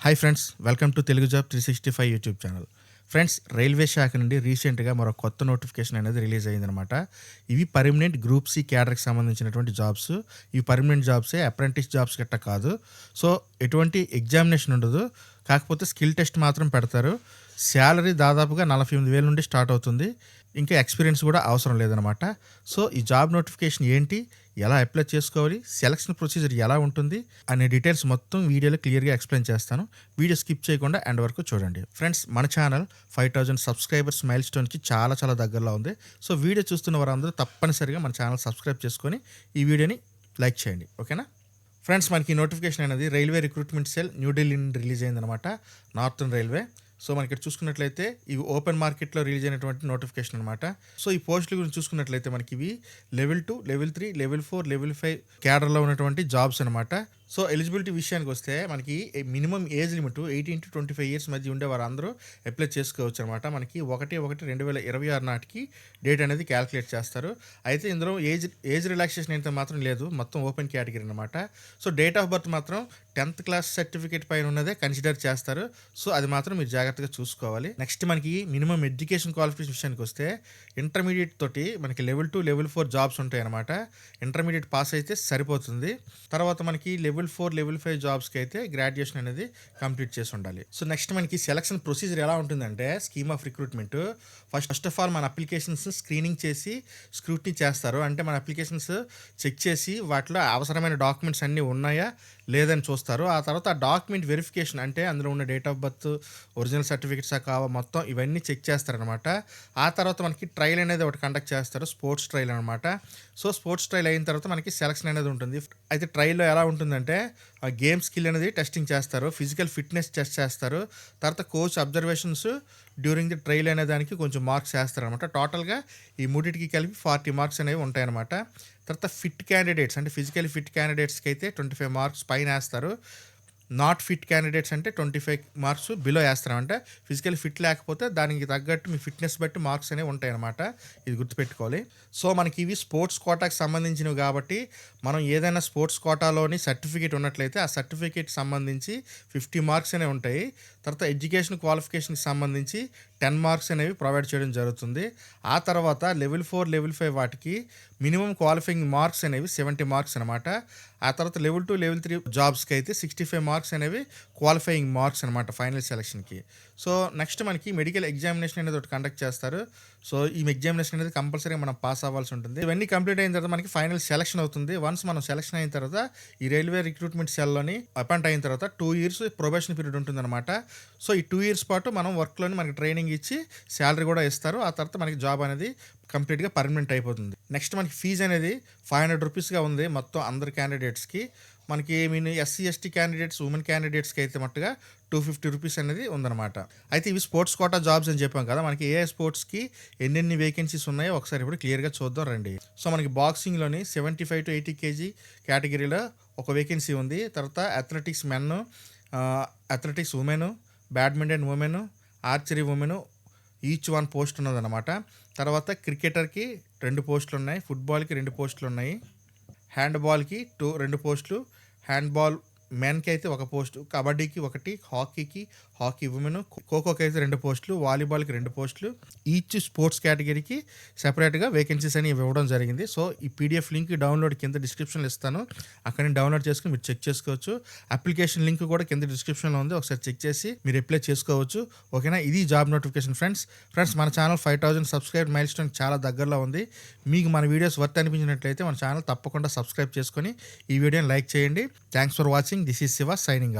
Hi friends, welcome to Telugu job 365 YouTube channel. Friends, railway శాఖ నుండి రీసెంట్గా మరో కొత్త నోటిఫికేషన్ అనేది రిలీజ్ అయిందనమాట. ఇవి పర్మనెంట్ గ్రూప్ సి క్యాడర్కి సంబంధించినటువంటి జాబ్స్. ఇవి పర్మనెంట్ జాబ్సే, అప్రెంటిస్ జాబ్స్ గట్ట కాదు. సో ఎటువంటి ఎగ్జామినేషన్ ఉండదు, కాకపోతే స్కిల్ టెస్ట్ మాత్రం పెడతారు. శాలరీ దాదాపుగా 48,000 నుండి స్టార్ట్ అవుతుంది. ఇంకా ఎక్స్పీరియన్స్ కూడా అవసరం లేదనమాట. సో ఈ జాబ్ నోటిఫికేషన్ ఏంటి, ఎలా అప్లై చేసుకోవాలి, సెలక్షన్ ప్రొసీజర్ ఎలా ఉంటుంది అనే డీటెయిల్స్ మొత్తం వీడియోలో క్లియర్గా ఎక్స్ప్లెయిన్ చేస్తాను. వీడియో స్కిప్ చేయకుండా ఎండ్ వరకు చూడండి. ఫ్రెండ్స్, మన ఛానల్ 5,000 సబ్స్క్రైబర్స్ మైల్ స్టోన్కి చాలా దగ్గరలో ఉంది. సో వీడియో చూస్తున్న వారందరూ తప్పనిసరిగా మన ఛానల్ సబ్స్క్రైబ్ చేసుకొని ఈ వీడియోని లైక్ చేయండి, ఓకేనా? ఫ్రెండ్స్, మనకి నోటిఫికేషన్ అనేది రైల్వే రిక్రూట్మెంట్ సెల్ న్యూఢిల్లీ నుండి రిలీజ్ అయిందనమాట, నార్థన్ రైల్వే. సో మనకి ఇక్కడ చూసుకున్నట్లయితే ఇవి ఓపెన్ మార్కెట్లో రిలీజ్ అయినటువంటి నోటిఫికేషన్ అనమాట. సో ఈ పోస్టుల గురించి చూసుకున్నట్లయితే మనకి ఇవి లెవెల్ 2, లెవెల్ 3, లెవెల్ 4, లెవెల్ 5 క్యాడర్లో ఉన్నటువంటి జాబ్స్ అనమాట. సో ఎలిజిబిలిటీ విషయానికి వస్తే మనకి minimum age limit 18 to 25 years మధ్య ఉండే వారందరూ అప్లై చేసుకోవచ్చు అనమాట. మనకి 1/1/2026 నాటికి డేట్ అనేది క్యాలిక్యులేట్ చేస్తారు. అయితే ఇందులో ఏజ్ రిలాక్సేషన్ అయితే మాత్రం లేదు, మొత్తం ఓపెన్ కేటగిరీ అనమాట. సో డేట్ ఆఫ్ బర్త్ మాత్రం 10th క్లాస్ సర్టిఫికేట్ పైన ఉన్నదే కన్సిడర్ చేస్తారు. సో అది మాత్రం మీరు జాగ్రత్తగా చూసుకోవాలి. నెక్స్ట్ మనకి మినిమం ఎడ్యుకేషన్ క్వాలిఫికేషన్ విషయానికి వస్తే ఇంటర్మీడియట్ తోటి మనకి లెవెల్ 2, లెవెల్ 4 జాబ్స్ ఉంటాయి అనమాట. ఇంటర్మీడియట్ పాస్ అయితే సరిపోతుంది. తర్వాత మనకి లెవెల్ 4, లెవెల్ 5 జాబ్స్కి అయితే గ్రాడ్యుయేషన్ అనేది కంప్లీట్ చేసి ఉండాలి. సో నెక్స్ట్ మనకి సెలక్షన్ ప్రొసీజర్ ఎలా ఉంటుందంటే, scheme of recruitment first of all మన అప్లికేషన్స్ స్క్రీనింగ్ చేసి స్క్రూటినీ చేస్తారు. అంటే మన అప్లికేషన్స్ చెక్ చేసి వాటిలో అవసరమైన డాక్యుమెంట్స్ అన్నీ ఉన్నాయా లేదని చూస్తారు. ఆ తర్వాత ఆ డాక్యుమెంట్ వెరిఫికేషన్, అంటే అందులో ఉన్న date of birth, original certificates మొత్తం ఇవన్నీ చెక్ చేస్తారనమాట. ఆ తర్వాత మనకి ట్రయల్ అనేది ఒకటి కండక్ట్ చేస్తారు, స్పోర్ట్స్ ట్రయల్ అనమాట. సో స్పోర్ట్స్ ట్రయల్ అయిన తర్వాత మనకి సెలక్షన్ అనేది ఉంటుంది. అయితే ట్రయల్లో ఎలా ఉంటుందంటే గేమ్ స్కిల్ అనేది టెస్టింగ్ చేస్తారు, ఫిజికల్ ఫిట్నెస్ టెస్ట్ చేస్తారు, తర్వాత coach observations during the trial అనే దానికి కొంచెం మార్క్స్ వేస్తారనమాట. టోటల్గా ఈ మూడింటికి కలిపి 40 మార్క్స్ అనేవి ఉంటాయన్నమాట. తర్వాత ఫిట్ క్యాండిడేట్స్, అంటే ఫిజికల్ ఫిట్ క్యాండిడేట్స్కి అయితే 25 మార్క్స్ పైన వేస్తారు. నాట్ ఫిట్ క్యాండిడేట్స్ అంటే 25 మార్క్స్ బిలో వేస్తారు. అంటే ఫిజికల్ ఫిట్ లేకపోతే దానికి తగ్గట్టు మీ ఫిట్నెస్ బట్టి మార్క్స్ అనేవి ఉంటాయి అన్నమాట. ఇది గుర్తుపెట్టుకోవాలి. సో మనకి ఇవి స్పోర్ట్స్ కోటాకి సంబంధించినవి కాబట్టి మనం ఏదైనా స్పోర్ట్స్ కోటాలోని సర్టిఫికేట్ ఉన్నట్లయితే ఆ సర్టిఫికేట్ సంబంధించి 50 మార్క్స్ అనేవి ఉంటాయి. తర్వాత ఎడ్యుకేషన్ క్వాలిఫికేషన్కి సంబంధించి 10 మార్క్స్ అనేవి ప్రొవైడ్ చేయడం జరుగుతుంది. ఆ తర్వాత లెవెల్ 4, లెవెల్ 5 వాటికి మినిమం క్వాలిఫైయింగ్ మార్క్స్ అనేవి 70 మార్క్స్ అనమాట. ఆ తర్వాత లెవెల్ 2, లెవెల్ 3 జాబ్స్కి అయితే 65 మార్క్స్ అనేవి క్వాలిఫైయింగ్ మార్క్స్ అనమాట ఫైనల్ సెలక్షన్కి. సో నెక్స్ట్ మనకి మెడికల్ ఎగ్జామినేషన్ అనేది ఒకటి కండక్ట్ చేస్తారు. సో ఈ ఎగ్జామినేషన్ అనేది కంపల్సరీగా మనం పాస్ అవ్వాల్సి ఉంటుంది. ఇవన్నీ కంప్లీట్ అయిన తర్వాత మనకి ఫైనల్ సెలక్షన్ అవుతుంది. వన్స్ మనం సెలక్షన్ అయిన తర్వాత ఈ రైల్వే రిక్రూట్మెంట్ సెల్లోని అపాయింట్ అయిన తర్వాత 2 years ప్రొబేషన్ పీరియడ్ ఉంటుందన్నమాట. సో ఈ 2 years పాటు మనం వర్క్లోని మనకి ట్రైనింగ్ ఇచ్చి శాలరీ కూడా ఇస్తారు. ఆ తర్వాత మనకి జాబ్ అనేది కంప్లీట్గా పర్మనెంట్ అయిపోతుంది. నెక్స్ట్ మనకి ఫీజు అనేది 500 రూపీస్గా ఉంది మొత్తం అందరు క్యాండిడేట్స్కి. మనకి ఎస్సీ ఎస్టీ క్యాండిడేట్స్, ఉమెన్ క్యాండిడేట్స్కి అయితే మట్టుగా 250 రూపీస్ అనేది ఉందన్నమాట. అయితే ఇవి స్పోర్ట్స్ కోటా జాబ్స్ అని చెప్పాం కదా, మనకి ఏ స్పోర్ట్స్కి ఎన్నెన్ని వేకెన్సీస్ ఉన్నాయో ఒకసారి ఇప్పుడు క్లియర్గా చూద్దాం రండి. సో మనకి బాక్సింగ్లోని 75 to 80 kg కేటగిరీలో ఒక వేకెన్సీ ఉంది. తర్వాత athletics men, athletics women, badminton women, archery women, each 1 post ఉన్నదన్నమాట. తర్వాత క్రికెటర్కి 2 పోస్టులు ఉన్నాయి, ఫుట్బాల్కి 2 పోస్టులు ఉన్నాయి, హ్యాండ్బాల్కి 2 పోస్టులు, హ్యాండ్బాల్ మెన్కి అయితే 1 పోస్టు, కబడ్డీకి 1, హాకీ ఉమెన్, ఖోఖోకి అయితే 2 పోస్టులు, వాలీబాల్కి 2 పోస్టులు. ఈచ్ స్పోర్ట్స్ కేటగిరీకి సెపరేట్గా వేకెన్సీస్ అని ఇవ్వడం జరిగింది. సో ఈ పీడిఎఫ్ లింక్ డౌన్లోడ్ కింద డిస్క్రిప్షన్లో ఇస్తాను, అక్కడ నుంచి డౌన్లోడ్ చేసుకుని మీరు చెక్ చేసుకోవచ్చు. అప్లికేషన్ లింక్ కూడా కింద డిస్క్రిప్షన్లో ఉంది, ఒకసారి చెక్ చేసి మీరు అప్లై చేసుకోవచ్చు, ఓకేనా? ఇది జాబ్ నోటిఫికేషన్ ఫ్రెండ్స్. మన ఛానల్ 5,000 సబ్స్క్రైబ్ మైల్ స్టోన్ చాలా దగ్గరలో ఉంది. మీకు మన వీడియోస్ వర్త్ అనిపించినట్లయితే మన ఛానల్ తప్పకుండా సబ్స్క్రైబ్ చేసుకొని ఈ వీడియోని లైక్ చేయండి. Thanks for watching. This is Shiva signing off.